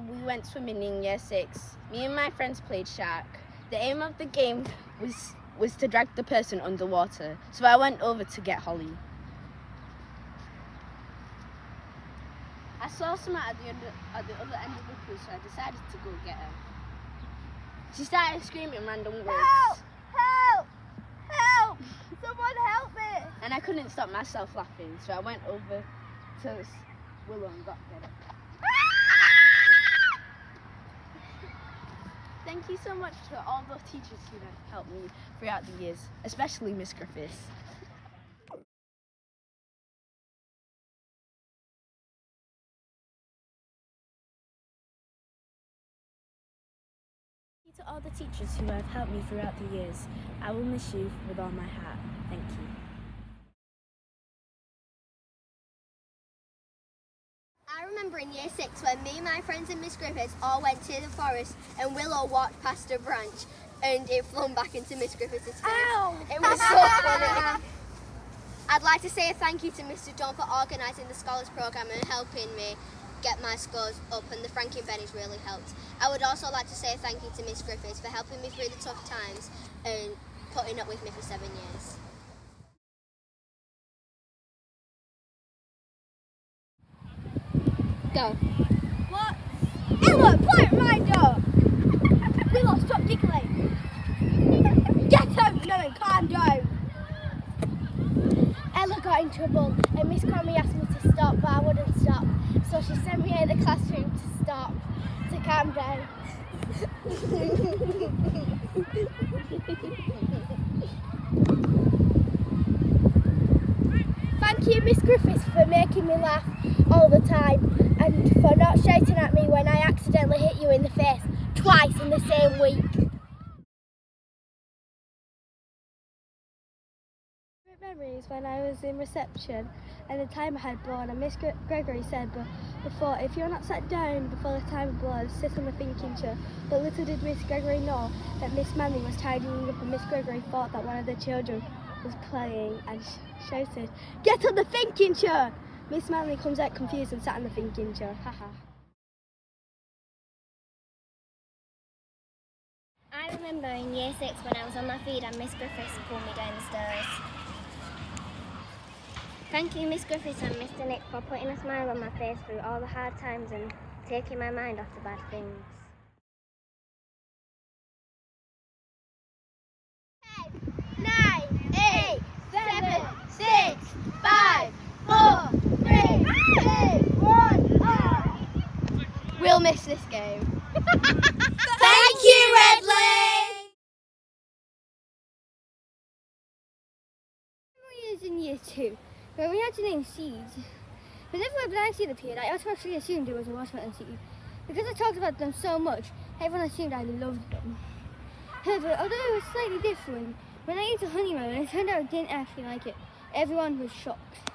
we went swimming in year 6. Me and my friends played shark. The aim of the game was to drag the person underwater, so I went over to get Holly. I saw someone at the other end of the pool, so I decided to go get her. She started screaming random words. Help! Help! Help! Someone help me! And I couldn't stop myself laughing, so I went over to Willow and got her. Thank you so much to all the teachers who have helped me throughout the years, especially Miss Griffiths. Thank you to all the teachers who have helped me throughout the years. I will miss you with all my heart. Thank you. I remember in year 6 when me, my friends and Miss Griffiths all went to the forest and Willow walked past a branch and it flung back into Miss Griffiths' face. Ow! It was so funny. I'd like to say a thank you to Mr. John for organising the Scholars Programme and helping me get my scores up, and the Frankie and Benny's really helped. I would also like to say a thank you to Miss Griffiths for helping me through the tough times and putting up with me for 7 years. Go. What? Ella, quiet reminder! Willow, stop giggling! Get out, no, and calm down! Ella got in trouble and Miss Cromie asked me to stop, but I wouldn't stop. So she sent me in the classroom to stop, to calm down. Thank you, Miss Griffiths, for making me laugh all the time and for not shouting at me when I accidentally hit you in the face twice in the same week. Memories when I was in reception and the timer had blown, and Miss Gregory said before, if you're not sat down before the timer blows, sit on the thinking chair. But little did Miss Gregory know that Miss Manley was tidying up, and Miss Gregory thought that one of the children was playing and shouted, "Get on the thinking chair!" Miss Manley comes out confused and sat on the thinking chair. Haha. I remember in year 6 when I was on my feet and Miss Griffiths pulled me down the stairs. Thank you, Miss Griffiths and Mr. Nick, for putting a smile on my face through all the hard times and taking my mind off the bad things. 10, 9, 8, 7, 6, 5, 4, 3, 2, 1. We'll miss this game. Thank you, Redley! Years in year 2, when we had to name seeds. Whenever a blank seed appeared, I automatically assumed it was a watermelon seed. Because I talked about them so much, everyone assumed I loved them. However, although it was slightly different, when I ate a honeymelon, it turned out I didn't actually like it. Everyone was shocked.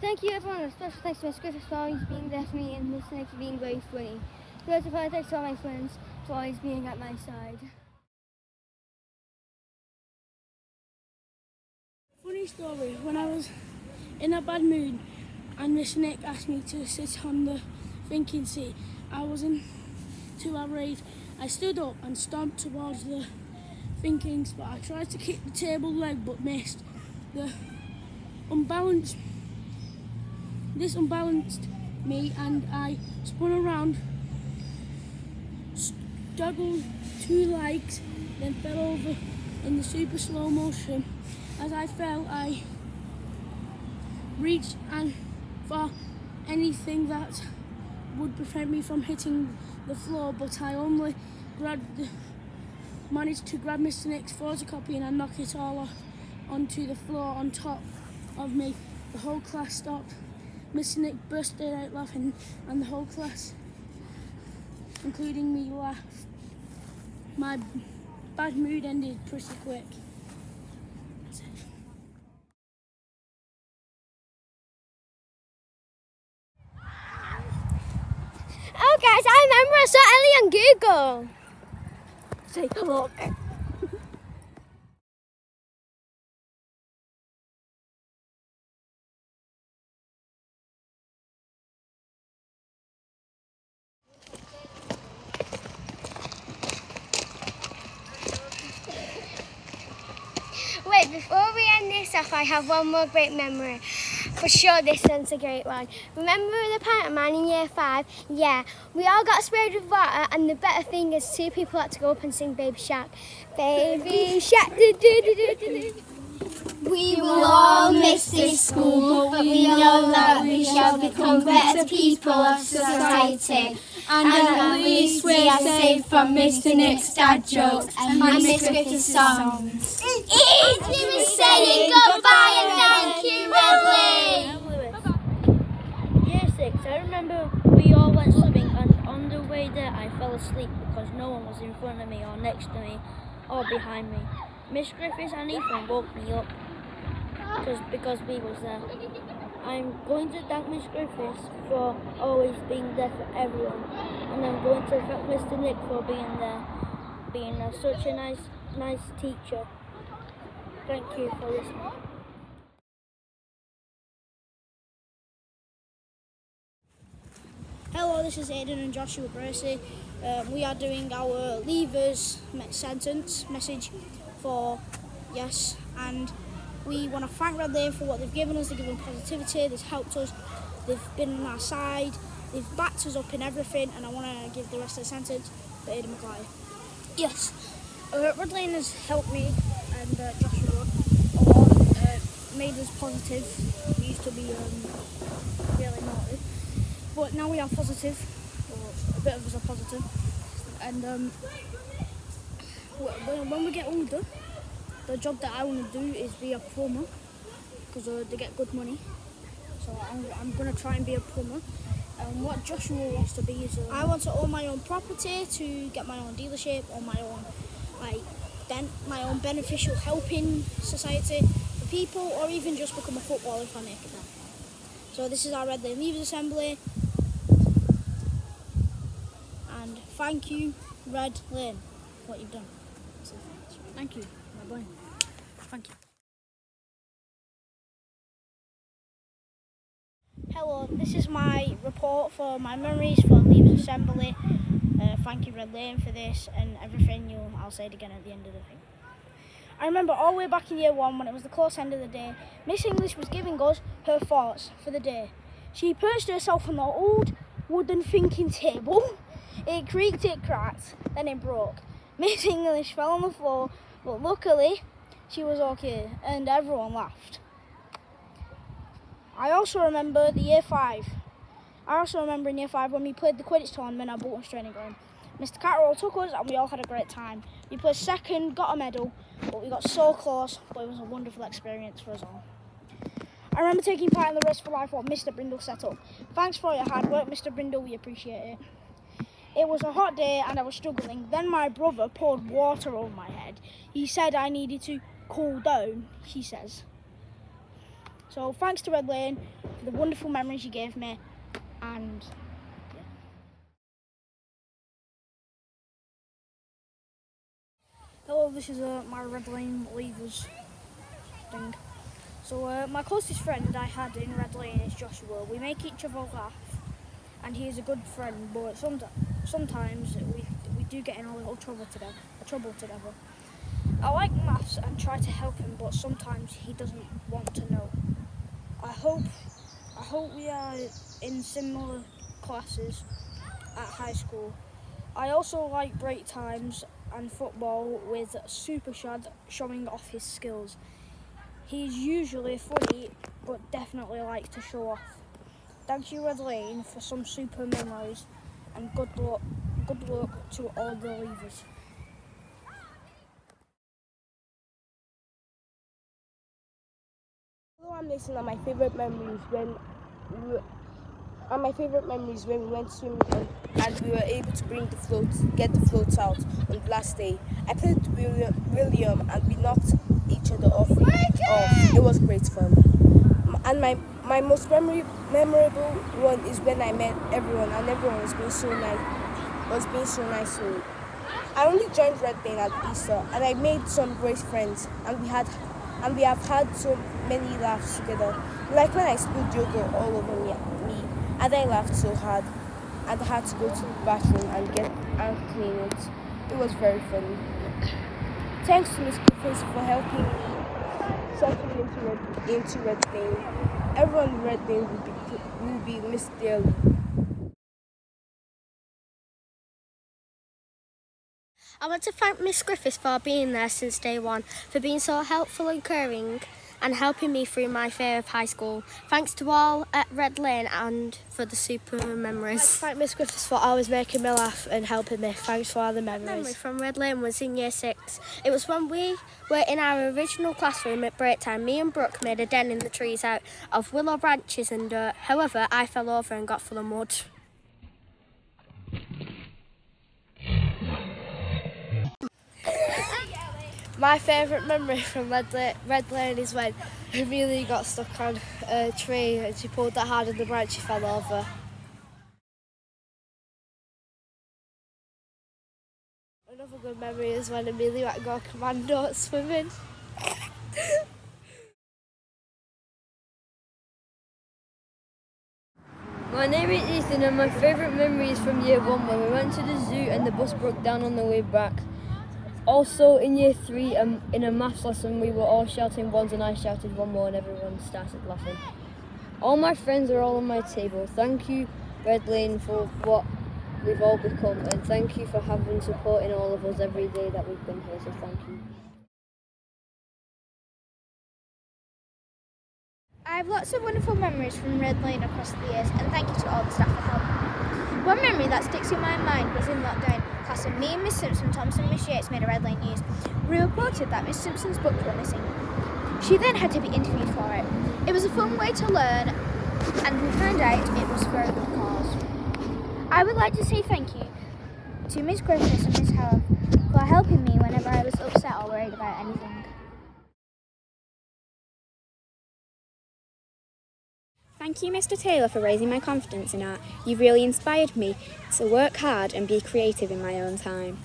Thank you everyone, and a special thanks to Miss Griffiths for always being there for me and Miss Nick for being very funny. Lots of thanks to all my friends for always being at my side. Funny story, when I was in a bad mood and Miss Nick asked me to sit on the thinking seat, I wasn't too outraged. I stood up and stomped towards the thinking spot. I tried to kick the table leg but missed. This unbalanced me and I spun around, juggled 2 legs, then fell over in the super slow motion. As I fell, I reached for anything that would prevent me from hitting the floor, but I only managed to grab Mr. Nick's photocopy and I knocked it all off onto the floor on top of me. The whole class stopped. Mr. Nick bursted out laughing and the whole class, including me, laughed. My bad mood ended pretty quick. That's it. Oh guys, I remember I saw Ellie on Google. Say hello. Wait, before we end this off, I have one more great memory. For sure, this one's a great one. Remember the pantomime in year 5? Yeah, we all got sprayed with water, and the better thing is 2 people had to go up and sing Baby Shark. Baby Shark, do do do do do. We will all miss this school, but we know that we shall become better people of society. And at least we are safe from Mr. Nick's dad jokes and Miss Griffith's songs. It's been saying goodbye and thank you, Redley. Year 6, I remember we all went swimming, and on the way there I fell asleep because no one was in front of me or next to me or behind me. Miss Griffiths and Ethan woke me up because we was there. I'm going to thank Miss Griffiths for always being there for everyone, and I'm going to thank Mr. Nick for being there, such a nice teacher. Thank you for listening. Hello, this is Aidan and Joshua Bracey. We are doing our leavers sentence message for yes, and we want to thank Red Lane for what they've given us. They've given positivity, they've helped us, they've been on our side, they've backed us up in everything, and I want to give the rest of the sentence to Aidan McGuire. Yes, Red Lane has helped me and Joshua a lot, made us positive. We used to be really naughty, but now we are positive, or a bit of us are positive, and when we get older, the job that I want to do is be a plumber, because they get good money. So I'm going to try and be a plumber. What Joshua wants to be is I want to own my own property, to get my own dealership, or my own my own beneficial helping society for people, or even just become a footballer if I make it there. So this is our Red Lane Leavers Assembly, and thank you Red Lane for what you've done. So thank you. Bye. Thank you. Hello, this is my report for my memories for Leavers Assembly. Thank you Red Lane for this and everything. I'll say it again at the end of the thing. I remember all the way back in year 1 when it was the close end of the day, Miss English was giving us her thoughts for the day. She perched herself on the old wooden thinking table. It creaked, it cracked, then it broke. Miss English fell on the floor, but luckily she was okay and everyone laughed. I also remember in year 5 when we played the Quidditch tournament at Bolton Training Ground. Mr. Catterall took us and we all had a great time. We placed second, got a medal, but we got so close, but it was a wonderful experience for us all. I remember taking part in the Race for Life what Mr. Brindle set up. Thanks for your hard work, Mr. Brindle, we appreciate it. It was a hot day and I was struggling. Then my brother poured water over my head. He said I needed to cool down, he says. So thanks to Red Lane for the wonderful memories you gave me, and yeah. Hello, this is my Red Lane Leavers thing. So my closest friend I had in Red Lane is Joshua. We make each other laugh, and he is a good friend, but sometimes we do get in a little trouble together. I like maths and try to help him, but sometimes he doesn't want to know. I hope we are in similar classes at high school. I also like break times and football with Super Shad showing off his skills. He's usually funny, but definitely likes to show off. Thank you Red Lane for some super memories, and good luck to all the leavers. I'm listening to my favourite memories when we went swimming and we were able to get the floats out on the last day. I played William and we knocked each other off. It was great fun. And my most memorable one is when I met everyone and everyone was being so nice to me. I only joined Red Lane at Easter and I made some great friends, and we have had so many laughs together. Like when I spilled yogurt all over me and I laughed so hard and I had to go to the bathroom and clean it. It was very funny. Thanks to Miss Griffiths for helping me settling into Red Lane. Everyone in Red Lane will be missed dearly. I want to thank Miss Griffiths for being there since day one, for being so helpful and caring and helping me through my fear of high school. Thanks to all at Red Lane and for the super memories. Thank Miss Griffiths for always making me laugh and helping me. Thanks for all the memories. Memory from Red Lane was in year 6. It was when we were in our original classroom at break time. Me and Brooke made a den in the trees out of willow branches and dirt. However, I fell over and got full of mud. My favourite memory from Red Lane is when Amelia got stuck on a tree and she pulled that hard and the branch she fell over. Another good memory is when Amelia had to go commando at swimming. My name is Ethan and my favourite memory is from year 1 when we went to the zoo and the bus broke down on the way back. Also in year 3, in a maths lesson, we were all shouting ones and I shouted one more and everyone started laughing. All my friends are all on my table. Thank you, Red Lane, for what we've all become, and thank you for having supporting all of us every day that we've been here, so thank you. I have lots of wonderful memories from Red Lane across the years, and thank you to all the staff for helping. One memory that sticks in my mind was in lockdown class, and me and Miss Simpson, Thompson, Miss Yates made a Red Lane news. We reported that Miss Simpson's books were missing. She then had to be interviewed for it. It was a fun way to learn, and we found out it was for a good cause. I would like to say thank you to Miss Griffiths and Miss Howard for helping me whenever I was upset or worried about anything. Thank you, Mr. Taylor, for raising my confidence in art. You've really inspired me to work hard and be creative in my own time.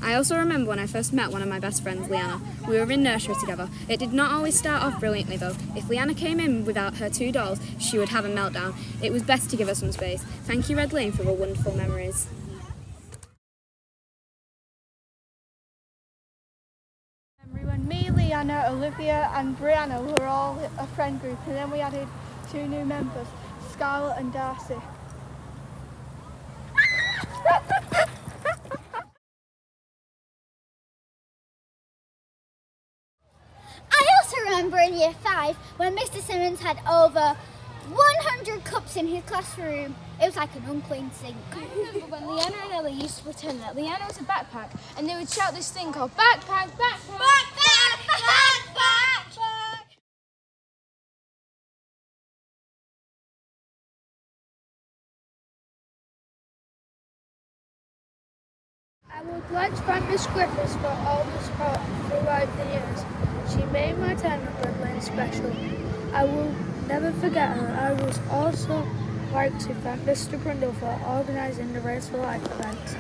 I also remember when I first met one of my best friends, Leanna. We were in nursery together. It did not always start off brilliantly though. If Leanna came in without her 2 dolls, she would have a meltdown. It was best to give her some space. Thank you, Red Lane, for the wonderful memories. When me, Leanna, Olivia and Brianna were all a friend group, and then we added 2 new members, Scarlett and Darcy. I also remember in year 5 when Mr. Simmons had over 100 cups in his classroom. It was like an unclean sink. I remember when Leanna and Ellie used to pretend that Leanna was a backpack and they would shout this thing called backpack, backpack, backpack, backpack, backpack. I would like to thank Miss Griffiths for all the support throughout the years. She made my time at Red Lane special. I will never forget her. I would also like to thank Mr. Brundle for organising the Race for Life events.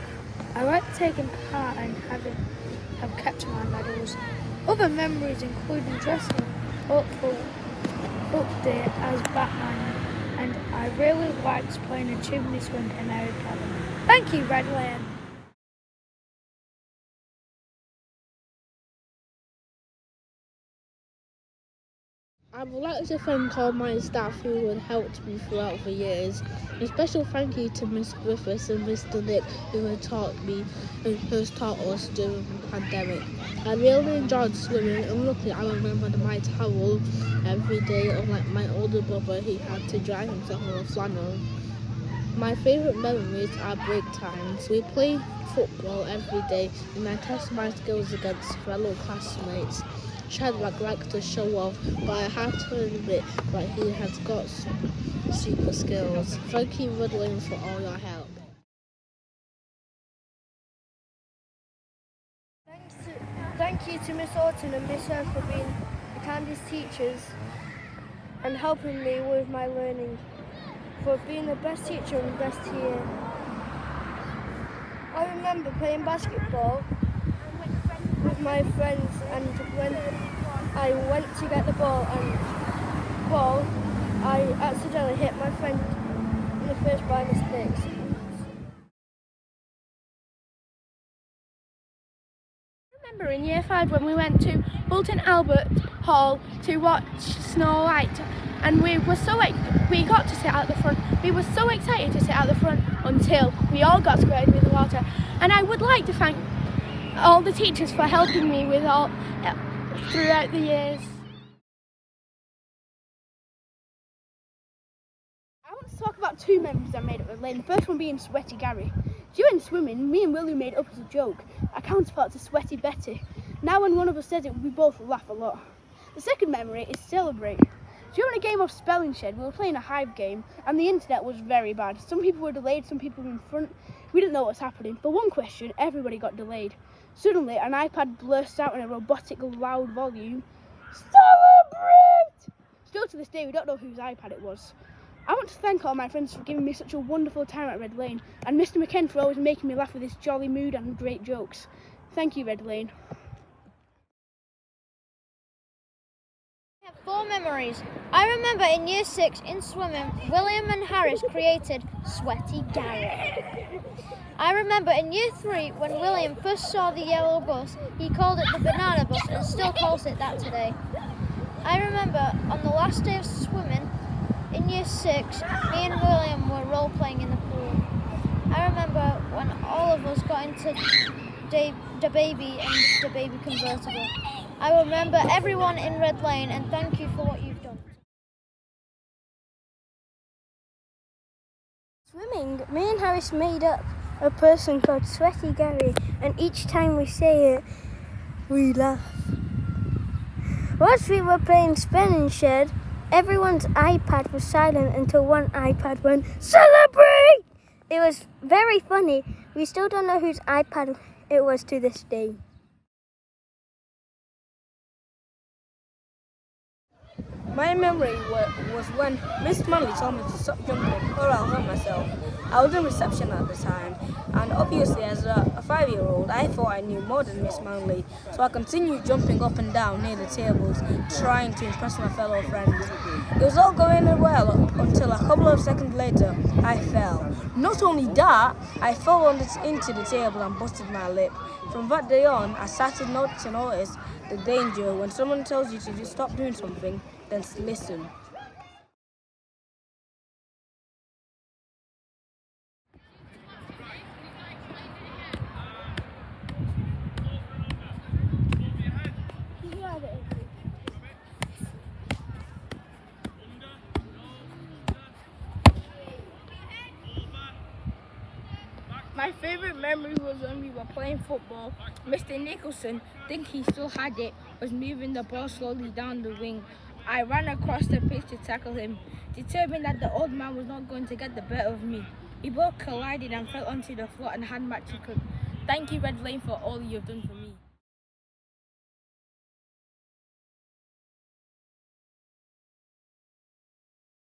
I like taking part and have kept my medals. Other memories including dressing up day as Batman, and I really liked playing a chimney swing in Harry Potter. Thank you, Red Lane. I would like to thank all my staff who had helped me throughout the years. A special thank you to Miss Griffiths and Mr. Nick who had taught me and has taught us during the pandemic. I really enjoyed swimming and luckily I remembered my towel every day, unlike my older brother, he had to dry himself on a flannel. My favourite memories are break times. We play football every day and I test my skills against fellow classmates. Shadrach likes to show off, but I have to admit that he has got super skills. Thank you, Red Lane, for all your help. Thank you to Miss Orton and Miss Earth for being the kindest teachers and helping me with my learning, for being the best teacher and best year. I remember playing basketball with my friends, and when I went to get the ball I accidentally hit my friend in the face by mistake. remember in year 5 when we went to Bolton Albert Hall to watch Snow White, and we got to sit out the front. We were so excited to sit out the front until we all got squared with the water. And I would like to thank all the teachers for helping me with all throughout the years. I want to talk about 2 memories I made at Red Lane. The first one being Sweaty Gary. During swimming, me and Willie made up as a joke a counterpart to Sweaty Betty. Now when one of us says it, we both laugh a lot. The second memory is Celebrate. During a game of Spelling Shed, we were playing a Hive game and the internet was very bad. Some people were delayed, some people were in front. We didn't know what was happening. For one question, everybody got delayed. Suddenly, an iPad burst out in a robotic, loud volume. Celebrate! Still to this day, we don't know whose iPad it was. I want to thank all my friends for giving me such a wonderful time at Red Lane, and Mr. McKen for always making me laugh with his jolly mood and great jokes. Thank you, Red Lane. I have 4 memories. I remember in year 6 in swimming, William and Harris created Sweaty Gary. I remember in year 3 when William first saw the yellow bus, he called it the banana bus and still calls it that today. I remember on the last day of swimming, in year 6, me and William were role-playing in the pool. I remember when all of us got into the baby and the baby convertible. I remember everyone in Red Lane and thank you for what you've done. Swimming, me and Harris made up a person called Sweaty Gary, and each time we say it, we laugh. Whilst we were playing Spelling Shed, everyone's iPad was silent until one iPad went, "Celebrate!" It was very funny. We still don't know whose iPad it was to this day. My memory was when Miss Manley told me to stop jumping or I'll hurt myself. I was in reception at the time, and obviously as a 5-year-old I thought I knew more than Miss Manley, so I continued jumping up and down near the tables, trying to impress my fellow friends. It was all going well until a couple of seconds later I fell. Not only that, I fell into the table and busted my lip. From that day on, I started not to notice the danger when someone tells you to just stop doing something, then listen. My favourite memory was when we were playing football. Mr. Nicholson, think he still had it, was moving the ball slowly down the wing. I ran across the pitch to tackle him, determined that the old man was not going to get the better of me. We both collided and fell onto the floor and had match. Thank you, Red Lane, for all you've done for me.